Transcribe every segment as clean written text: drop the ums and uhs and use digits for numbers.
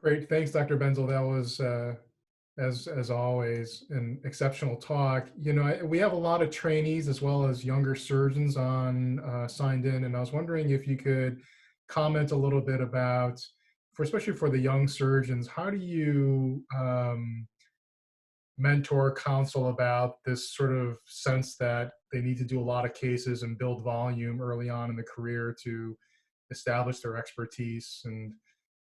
Great. Thanks, Dr. Benzel. That was, as always, an exceptional talk. We have a lot of trainees as well as younger surgeons on signed in, and I was wondering if you could comment a little bit about, especially for the young surgeons, how do you mentor, counsel about this sort of sense that they need to do a lot of cases and build volume early on in the career to establish their expertise? And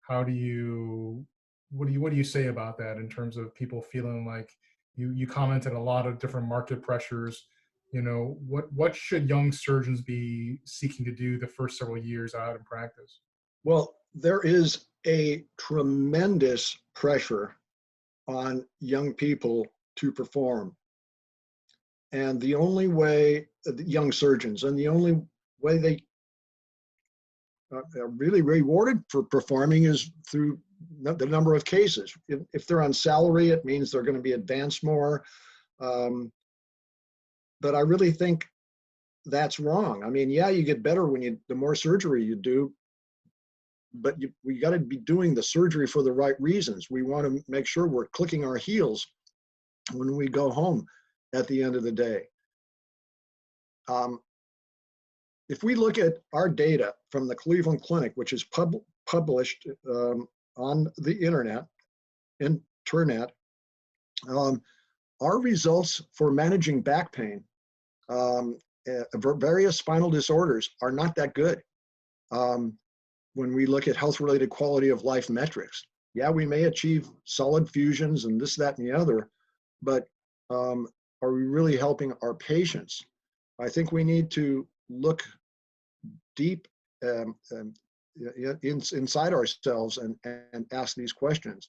how do you what do you say about that in terms of people feeling like you commented a lot of different market pressures? What should young surgeons be seeking to do the first several years out in practice? Well, there is a tremendous pressure on young people to perform. And the only way, young surgeons, and the only way they are really rewarded for performing is through the number of cases. If they're on salary, it means they're going to be advanced more. But I really think that's wrong. I mean, yeah, you get better the more surgery you do, but we got to be doing the surgery for the right reasons. We want to make sure we're clicking our heels when we go home at the end of the day. If we look at our data from the Cleveland Clinic, which is published on the internet, our results for managing back pain, various spinal disorders, are not that good. When we look at health-related quality of life metrics, yeah, we may achieve solid fusions and this, that, and the other, but are we really helping our patients? I think we need to look deep inside ourselves and ask these questions.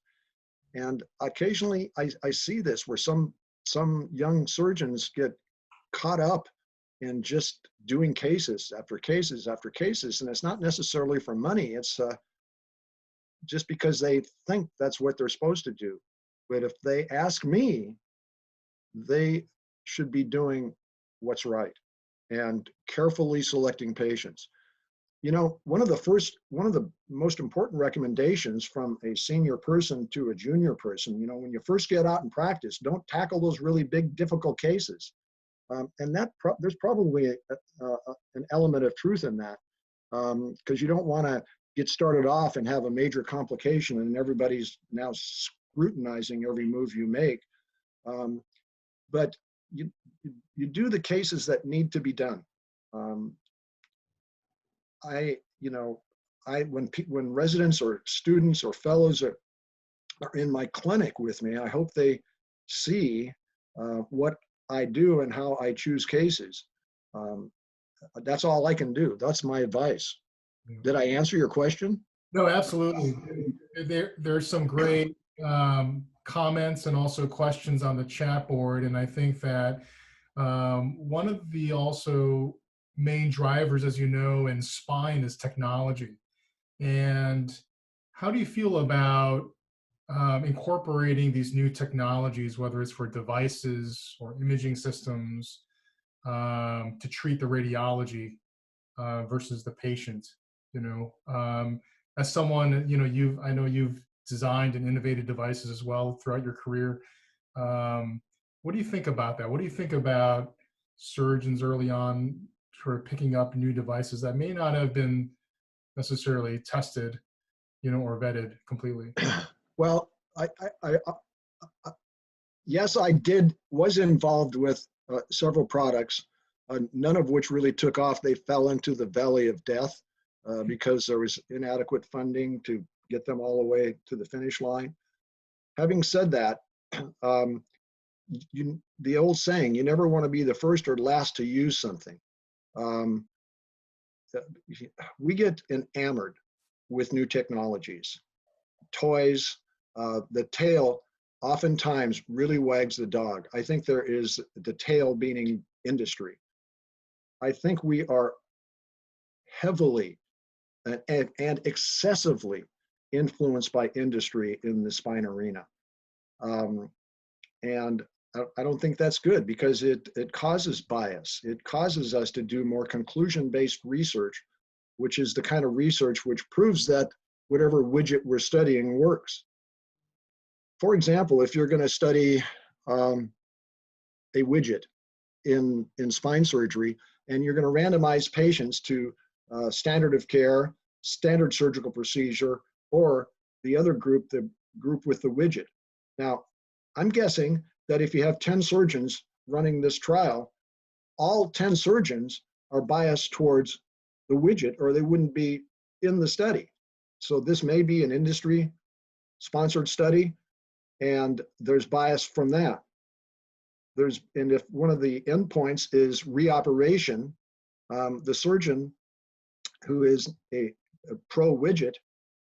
And occasionally I see this where some young surgeons get caught up in just doing cases after cases after cases, and it's not necessarily for money. It's just because they think that's what they're supposed to do. But if they ask me, they should be doing what's right and carefully selecting patients. One of the most important recommendations from a senior person to a junior person, when you first get out in practice, don't tackle those really big, difficult cases. And there's probably an element of truth in that, because you don't want to get started off and have a major complication and everybody's now scrutinizing every move you make. But you do the cases that need to be done. When residents or students or fellows are in my clinic with me, I hope they see what I do and how I choose cases. That's all I can do. That's my advice. Did I answer your question? No, absolutely. There's some great comments and also questions on the chat board, and I think that one of the also main drivers, as you know, in spine is technology. And how do you feel about incorporating these new technologies, whether it's for devices or imaging systems, to treat the radiology versus the patient? As someone, I know you've designed and innovated devices as well throughout your career. What do you think about that? What do you think about surgeons early on sort of picking up new devices that may not have been necessarily tested, or vetted completely? Well, yes, I was involved with several products, none of which really took off. They fell into the valley of death because there was inadequate funding to get them all the way to the finish line. Having said that, the old saying, you never want to be the first or last to use something. We get enamored with new technologies, toys. The tail oftentimes really wags the dog. I think there is the tail being industry. I think we are heavily and excessively influenced by industry in the spine arena. And I don't think that's good, because it causes bias. It causes us to do more conclusion-based research, which is the kind of research which proves that whatever widget we're studying works. For example, if you're going to study a widget in spine surgery, and you're going to randomize patients to standard of care, standard surgical procedure, or the other group, the group with the widget. Now, I'm guessing that if you have 10 surgeons running this trial, all 10 surgeons are biased towards the widget, or they wouldn't be in the study. So this may be an industry-sponsored study, and there's bias from that. And if one of the endpoints is reoperation, the surgeon who is a pro widget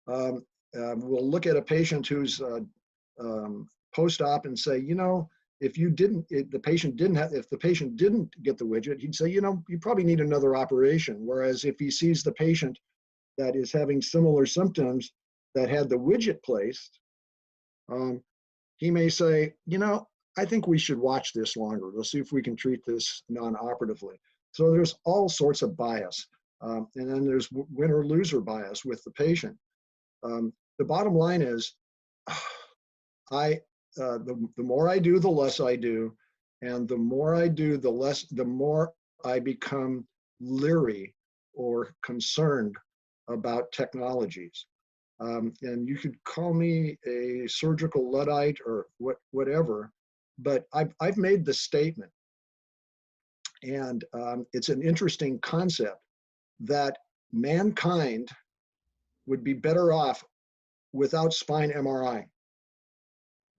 will look at a patient who's post-op and say, you know, if the patient didn't get the widget, he'd say, you know, you probably need another operation. Whereas if he sees the patient that is having similar symptoms that had the widget placed, he may say, you know, I think we should watch this longer. We'll see if we can treat this non-operatively. So there's all sorts of bias. And then there's winner-loser bias with the patient. The bottom line is, the more I do, the less I do. And the more I do, the more I become leery or concerned about technologies. And you could call me a surgical Luddite or whatever, but I've made the statement, and it's an interesting concept, that mankind would be better off without spine MRI,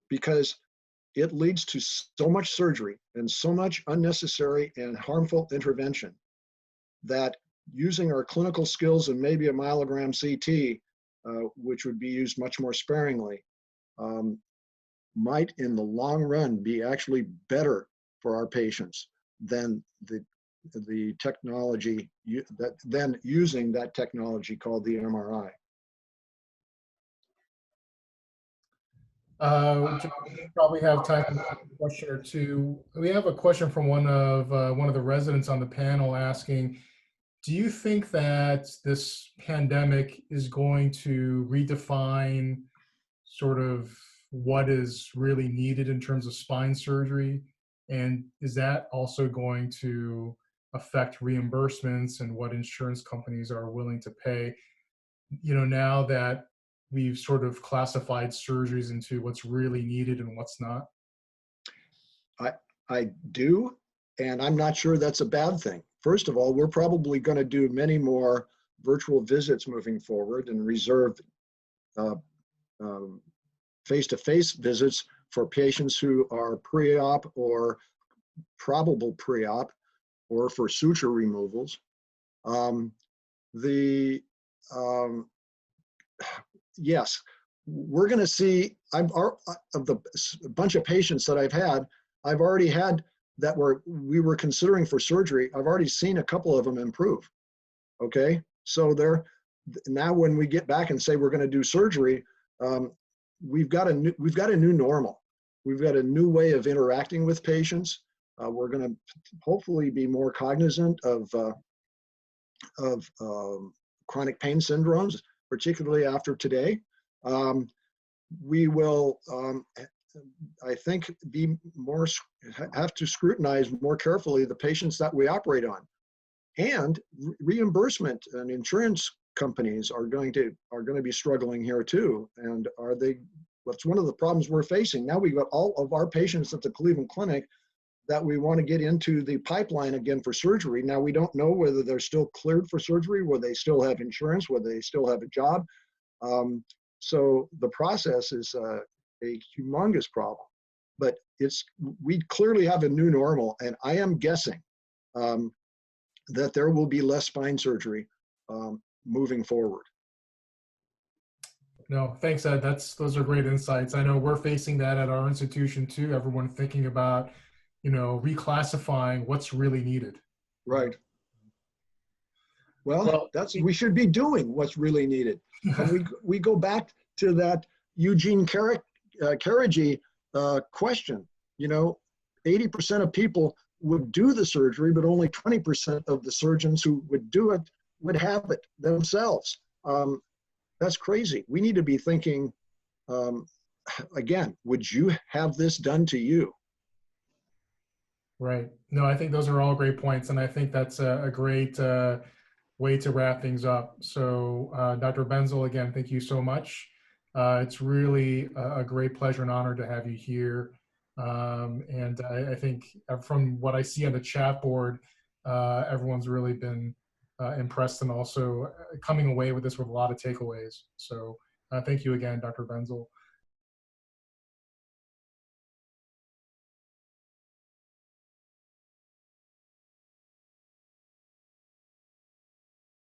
because it leads to so much surgery and so much unnecessary and harmful intervention that using our clinical skills and maybe a myelogram CT, which would be used much more sparingly, might in the long run be actually better for our patients than the technology, than using that technology called the MRI. We probably have time for a question or two. We have a question from one of the residents on the panel asking, do you think that this pandemic is going to redefine sort of what is really needed in terms of spine surgery? And is that also going to affect reimbursements and what insurance companies are willing to pay? You know, now that we've sort of classified surgeries into what's really needed and what's not? I do, and I'm not sure that's a bad thing. First of all, we're probably going to do many more virtual visits moving forward and reserve face-to-face visits for patients who are pre-op or probable pre-op, or for suture removals. Yes, we're going to see, of the bunch of patients that I've already had that we were considering for surgery, I've already seen a couple of them improve. Okay, so now when we get back and say we're going to do surgery, we've got a new normal. We've got a new way of interacting with patients. We're going to hopefully be more cognizant of chronic pain syndromes, particularly after today. We will, I think, have to scrutinize more carefully the patients that we operate on. And reimbursement and insurance companies are going to be struggling here too. And that's one of the problems we're facing. Now we've got all of our patients at the Cleveland Clinic that we want to get into the pipeline again for surgery. Now we don't know whether they're still cleared for surgery, whether they still have insurance, whether they still have a job. So the process is a humongous problem, but we clearly have a new normal, and I am guessing that there will be less spine surgery moving forward. No, thanks, Ed. Those are great insights. I know we're facing that at our institution too. Everyone thinking about, you know, reclassifying what's really needed. Right. Well, we should be doing what's really needed. And we go back to that Eugene Carrigy question. You know, 80% of people would do the surgery, but only 20% of the surgeons who would do it would have it themselves. That's crazy. We need to be thinking, um, again, would you have this done to you? Right. No, I think those are all great points, and I think that's a great way to wrap things up. So, Dr. Benzel, again, thank you so much. It's really a great pleasure and honor to have you here. And I think from what I see on the chat board, everyone's really been impressed and also coming away with this with a lot of takeaways. So, thank you again, Dr. Benzel.